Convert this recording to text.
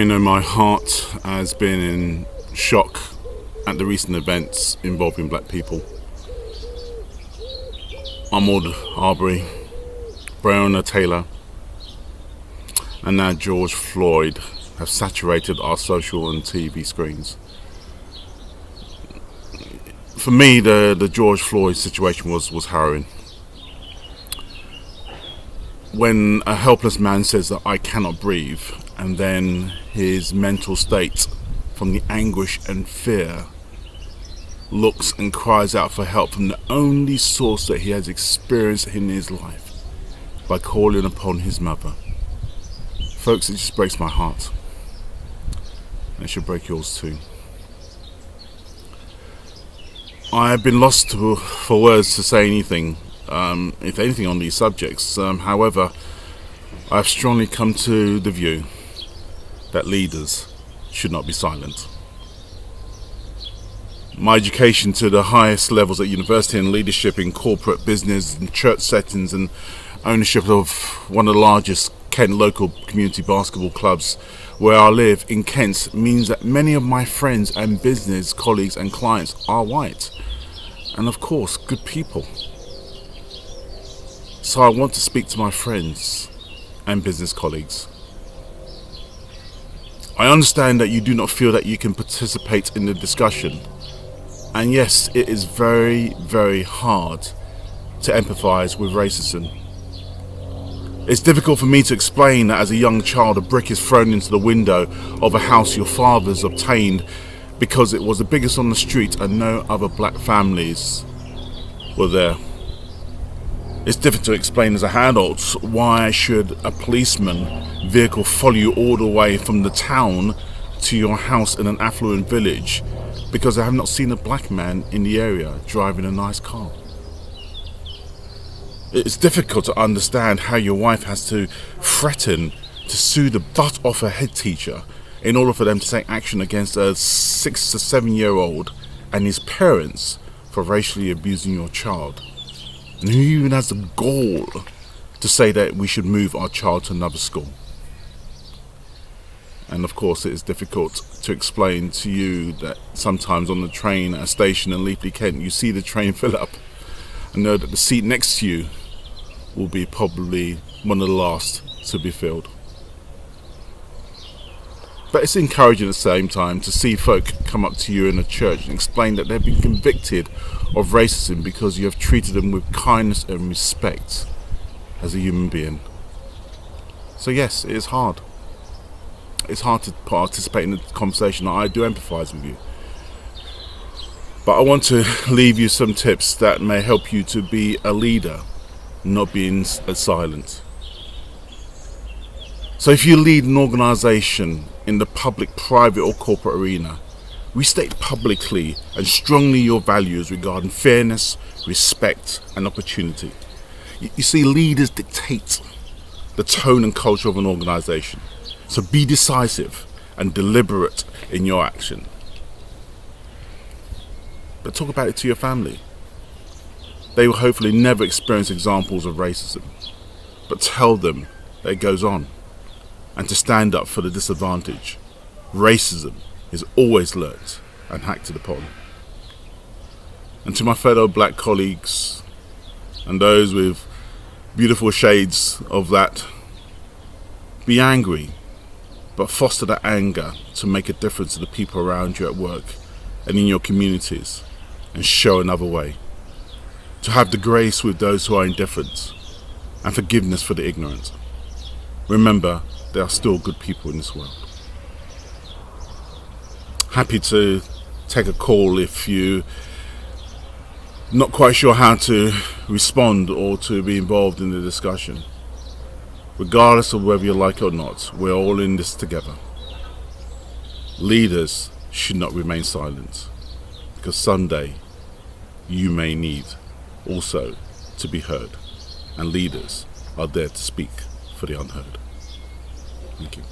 My heart has been in shock at the recent events involving black people. Ahmaud Arbery, Breonna Taylor, and now George Floyd have saturated our social and TV screens. For me, the George Floyd situation was harrowing. When a helpless man says that I cannot breathe, and then his mental state from the anguish and fear looks and cries out for help from the only source that he has experienced in his life, by calling upon his mother. Folks, it just breaks my heart. And it should break yours too. I have been lost for words to say anything, if anything, on these subjects. However, I've strongly come to the view that leaders should not be silent. My education to the highest levels at university and leadership in corporate business and church settings and ownership of one of the largest Kent local community basketball clubs where I live in Kent means that many of my friends and business colleagues and clients are white, and of course good people. So I want to speak to my friends and business colleagues. I understand that you do not feel that you can participate in the discussion. And yes, it is very, very hard to empathise with racism. It's difficult for me to explain that as a young child a brick is thrown into the window of a house your father's obtained because it was the biggest on the street and no other black families were there. It's difficult to explain as a adult why should a policeman vehicle follow you all the way from the town to your house in an affluent village because I have not seen a black man in the area driving a nice car. It's difficult to understand how your wife has to threaten to sue the butt off her head teacher in order for them to take action against a 6 to 7 year old and his parents for racially abusing your child. And who even has the gall to say that we should move our child to another school? And of course it is difficult to explain to you that sometimes on the train at a station in Leafly, Kent, you see the train fill up and know that the seat next to you will be probably one of the last to be filled. But it's encouraging at the same time to see folk come up to you in a church and explain that they've been convicted of racism because you have treated them with kindness and respect as a human being. So yes, it is hard. It's hard to participate in the conversation. I do empathise with you. But I want to leave you some tips that may help you to be a leader, not being silent. So if you lead an organisation in the public, private or corporate arena, restate publicly and strongly your values regarding fairness, respect and opportunity. You see, leaders dictate the tone and culture of an organisation. So be decisive and deliberate in your action. But talk about it to your family. They will hopefully never experience examples of racism, but tell them that it goes on and to stand up for the disadvantaged. Racism is always learnt and acted upon. And to my fellow black colleagues and those with beautiful shades of that, be angry, but foster that anger to make a difference to the people around you at work and in your communities, and show another way. To have the grace with those who are indifferent and forgiveness for the ignorant. Remember, there are still good people in this world. Happy to take a call if you're not quite sure how to respond or to be involved in the discussion. Regardless of whether you like it or not, we're all in this together. Leaders should not remain silent, because someday you may need also to be heard, and leaders are there to speak for the unheard. Thank you.